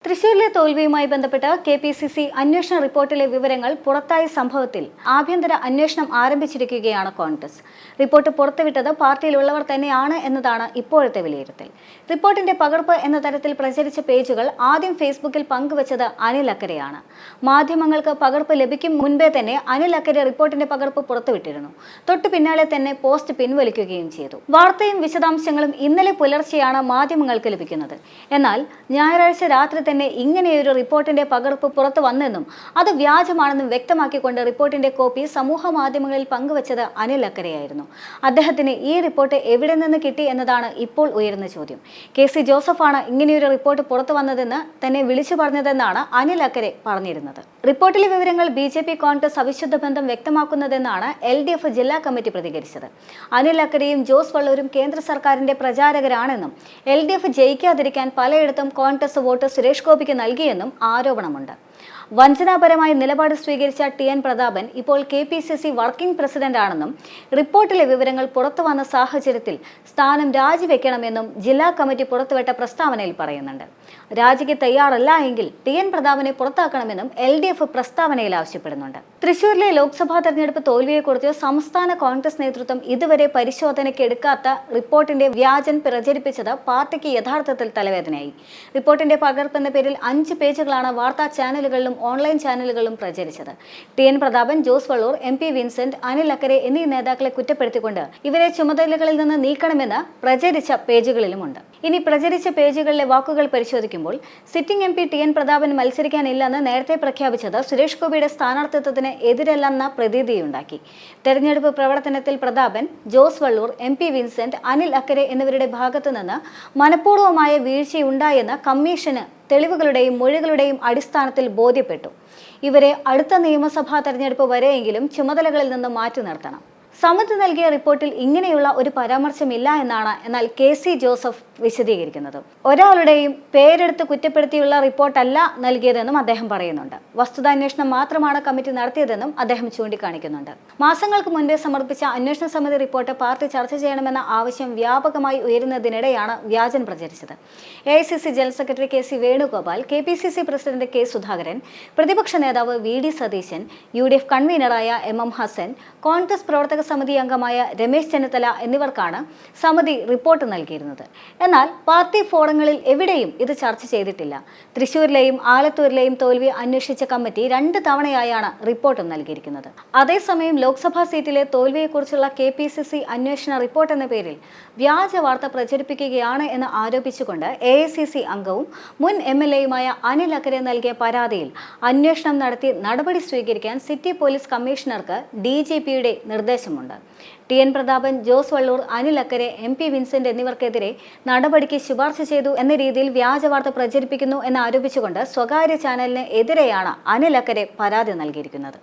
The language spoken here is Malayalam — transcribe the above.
തൃശൂരിലെ തോൽവിയുമായി ബന്ധപ്പെട്ട കെ.പി.സി.സി അന്വേഷണ റിപ്പോർട്ടിലെ വിവരങ്ങൾ പുറത്തായ സംഭവത്തിൽ ആഭ്യന്തര അന്വേഷണം ആരംഭിച്ചിരിക്കുകയാണ് കോൺഗ്രസ്. റിപ്പോർട്ട് പുറത്തുവിട്ടത് പാർട്ടിയിലുള്ളവർ തന്നെയാണ് എന്നതാണ് ഇപ്പോഴത്തെ വിലയിരുത്തൽ. റിപ്പോർട്ടിന്റെ പകർപ്പ് എന്ന തരത്തിൽ പ്രചരിച്ച പേജുകൾ ആദ്യം ഫേസ്ബുക്കിൽ പങ്കുവച്ചത് അനിൽ അക്കരെയാണ്. മാധ്യമങ്ങൾക്ക് പകർപ്പ് ലഭിക്കും മുൻപേ തന്നെ അനിൽ അക്കരെ റിപ്പോർട്ടിന്റെ പകർപ്പ് പുറത്തുവിട്ടിരുന്നു. തൊട്ടു പിന്നാലെ തന്നെ പോസ്റ്റ് പിൻവലിക്കുകയും ചെയ്തു. വാർത്തയും വിശദാംശങ്ങളും ഇന്നലെ പുലർച്ചെയാണ് മാധ്യമങ്ങൾക്ക് ലഭിക്കുന്നത്. എന്നാൽ ഞായറാഴ്ച രാത്രി തന്നെ ഇങ്ങനെയൊരു റിപ്പോർട്ടിന്റെ പകർപ്പ് പുറത്തു വന്നെന്നും അത് വ്യാജമാണെന്നും വ്യക്തമാക്കിക്കൊണ്ട് റിപ്പോർട്ടിന്റെ കോപ്പി സമൂഹ മാധ്യമങ്ങളിൽ പങ്കുവച്ചത് അനിൽ അക്കരെയായിരുന്നു. അദ്ദേഹത്തിന് ഈ റിപ്പോർട്ട് എവിടെ നിന്ന് കിട്ടി എന്നതാണ് ഇപ്പോൾ ഉയരുന്ന ചോദ്യം. കെ.സി. ജോസഫാണ് ഇങ്ങനെയൊരു റിപ്പോർട്ട് പുറത്തു വന്നതെന്ന് തന്നെ വിളിച്ചു പറഞ്ഞതെന്നാണ് അനിൽ അക്കരെ പറഞ്ഞിരുന്നത്. റിപ്പോർട്ടിലെ വിവരങ്ങൾ ബി.ജെ.പി. കോൺഗ്രസ് അവിശുദ്ധ ബന്ധം വ്യക്തമാക്കുന്നതെന്നാണ് എൽ.ഡി.എഫ് ജില്ലാ കമ്മിറ്റി പ്രതികരിച്ചത്. അനിൽ അക്കരെയും ജോസ് വള്ളൂരും കേന്ദ്ര സർക്കാരിന്റെ പ്രചാരകരാണെന്നും എൽ.ഡി.എഫ് ജയിക്കാതിരിക്കാൻ പലയിടത്തും കോൺഗ്രസ് വോട്ട് സുരേഷ് ഗോപിക്ക് നൽകിയെന്നും ആരോപണമുണ്ട്. വഞ്ചനാപരമായ നിലപാട് സ്വീകരിച്ച ടി.എൻ. പ്രതാപൻ ഇപ്പോൾ കെ.പി.സി.സി വർക്കിംഗ് പ്രസിഡന്റ് ആണെന്നും റിപ്പോർട്ടിലെ വിവരങ്ങൾ പുറത്തുവന്ന സാഹചര്യത്തിൽ സ്ഥാനം രാജിവെക്കണമെന്നും ജില്ലാ കമ്മിറ്റി പുറത്തുവിട്ട പ്രസ്താവനയിൽ പറയുന്നുണ്ട്. രാജിക്ക് തയ്യാറല്ല എങ്കിൽ ടി.എൻ. പ്രതാപനെ പുറത്താക്കണമെന്നും എൽ.ഡി.എഫ് പ്രസ്താവനയിൽ ആവശ്യപ്പെടുന്നുണ്ട്. തൃശൂരിലെ ലോക്സഭാ തെരഞ്ഞെടുപ്പ് തോൽവിയെക്കുറിച്ച് സംസ്ഥാന കോൺഗ്രസ് നേതൃത്വം ഇതുവരെ പരിശോധനയ്ക്ക് എടുക്കാത്ത റിപ്പോർട്ടിന്റെ വ്യാജൻ പ്രചരിപ്പിച്ചത് പാർട്ടിക്ക് യഥാർത്ഥത്തിൽ തലവേദനയായി. റിപ്പോർട്ടിന്റെ പകർപ്പെന്ന പേരിൽ 5 പേജുകളാണ് വാർത്താ ചാനലുകളിലും ഓൺലൈൻ ചാനലുകളിലും പ്രചരിച്ചത്. ടി.എൻ. പ്രതാപൻ, ജോസ് വള്ളൂർ, എം.പി. വിൻസെന്റ്, അനിൽ അക്കരെ എന്നീ നേതാക്കളെ കുറ്റപ്പെടുത്തിക്കൊണ്ട് ഇവരെ ചുമതലകളിൽ നിന്ന് നീക്കണമെന്ന് പ്രചരിച്ച പേജുകളിലുമുണ്ട്. ഇനി പ്രചരിച്ച പേജുകളിലെ വാക്കുകൾ പരിശോധിക്കുമ്പോൾ സിറ്റിംഗ് എം.പി. ടി.എൻ. പ്രതാപൻ മത്സരിക്കാനില്ലെന്ന് നേരത്തെ പ്രഖ്യാപിച്ചത് സുരേഷ് ഗോപിയുടെ സ്ഥാനാർത്ഥിത്വത്തിന് എതിരല്ലെന്ന പ്രതീതിയുണ്ടാക്കി. തെരഞ്ഞെടുപ്പ് പ്രവർത്തനത്തിൽ പ്രതാപൻ, ജോസ് വള്ളൂർ, എം.പി. വിൻസെന്റ്, അനിൽ അക്കരെ എന്നിവരുടെ ഭാഗത്തുനിന്ന് മനഃപൂർവ്വമായ വീഴ്ചയുണ്ടായെന്ന് കമ്മീഷന് തെളിവുകളുടെയും മൊഴികളുടെയും അടിസ്ഥാനത്തിൽ ബോധ്യപ്പെട്ടു. ഇവരെ അടുത്ത നിയമസഭാ തെരഞ്ഞെടുപ്പ് വരെയെങ്കിലും ചുമതലകളിൽ നിന്ന് മാറ്റി നിർത്തണം. സമിതി നൽകിയ റിപ്പോർട്ടിൽ ഇങ്ങനെയുള്ള ഒരു പരാമർശമില്ല എന്നാണ് എന്നാൽ കെ.സി. ജോസഫ് വിശദീകരിക്കുന്നത്. ഒരാളുടെയും പേരെടുത്ത് കുറ്റപ്പെടുത്തിയുള്ള റിപ്പോർട്ടല്ല നൽകിയതെന്നും അദ്ദേഹം പറയുന്നുണ്ട്. വസ്തുതാന്വേഷണം മാത്രമാണ് കമ്മിറ്റി നടത്തിയതെന്നും അദ്ദേഹം ചൂണ്ടിക്കാണിക്കുന്നുണ്ട്. മാസങ്ങൾക്ക് മുൻപേ സമർപ്പിച്ച അന്വേഷണ സമിതി റിപ്പോർട്ട് പാർട്ടി ചർച്ച ചെയ്യണമെന്ന ആവശ്യം വ്യാപകമായി ഉയരുന്നതിനിടെയാണ് വ്യാജൻ പ്രചരിച്ചത്. AICC general secretary KC. Venugopal, KPCC president K. Sudhakaran, പ്രതിപക്ഷ നേതാവ് വി.ഡി. സതീശൻ, യു.ഡി.എഫ് കൺവീനറായ എം.എം. ഹസൻ, കോൺഗ്രസ് പ്രവർത്തക സമിതി അംഗമായ രമേശ് ചെന്നിത്തല എന്നിവർക്കാണ് സമിതി റിപ്പോർട്ട് നൽകിയിരുന്നത്. എന്നാൽ പാർട്ടി ഫോറങ്ങളിൽ എവിടെയും ഇത് ചർച്ച ചെയ്തിട്ടില്ല. തൃശൂരിലെയും ആലത്തൂരിലെയും തോൽവി അന്വേഷിച്ച കമ്മിറ്റി 2 തവണയായാണ് റിപ്പോർട്ട് നൽകിയിരിക്കുന്നത്. അതേസമയം ലോക്സഭാ സീറ്റിലെ തോൽവിയെക്കുറിച്ചുള്ള കെ.പി.സി.സി അന്വേഷണ റിപ്പോർട്ട് എന്ന പേരിൽ വ്യാജ വാർത്ത പ്രചരിപ്പിക്കുകയാണ് എന്ന് ആരോപിച്ചുകൊണ്ട് എ.ഐ.സി.സി അംഗവും മുൻ എം.എൽ.എയുമായ അനിൽ അക്കരെ നൽകിയ പരാതിയിൽ അന്വേഷണം നടത്തി നടപടി സ്വീകരിക്കാൻ സിറ്റി പോലീസ് കമ്മീഷണർക്ക് ഡി.ജി.പിയുടെ നിർദ്ദേശമുണ്ട്. ടി.എൻ. പ്രതാപൻ, ജോസ് വള്ളൂർ, അനിൽ അക്കരെ, എം.പി. വിൻസെന്റ് എന്നിവർക്കെതിരെ നടപടിക്ക് ശുപാർശ ചെയ്തു എന്ന രീതിയിൽ വ്യാജ വാർത്ത പ്രചരിപ്പിക്കുന്നു എന്നാരോപിച്ചുകൊണ്ട് സ്വകാര്യ ചാനലിന് എതിരെയാണ് അനിൽ അക്കരെ പരാതി നൽകിയിരിക്കുന്നത്.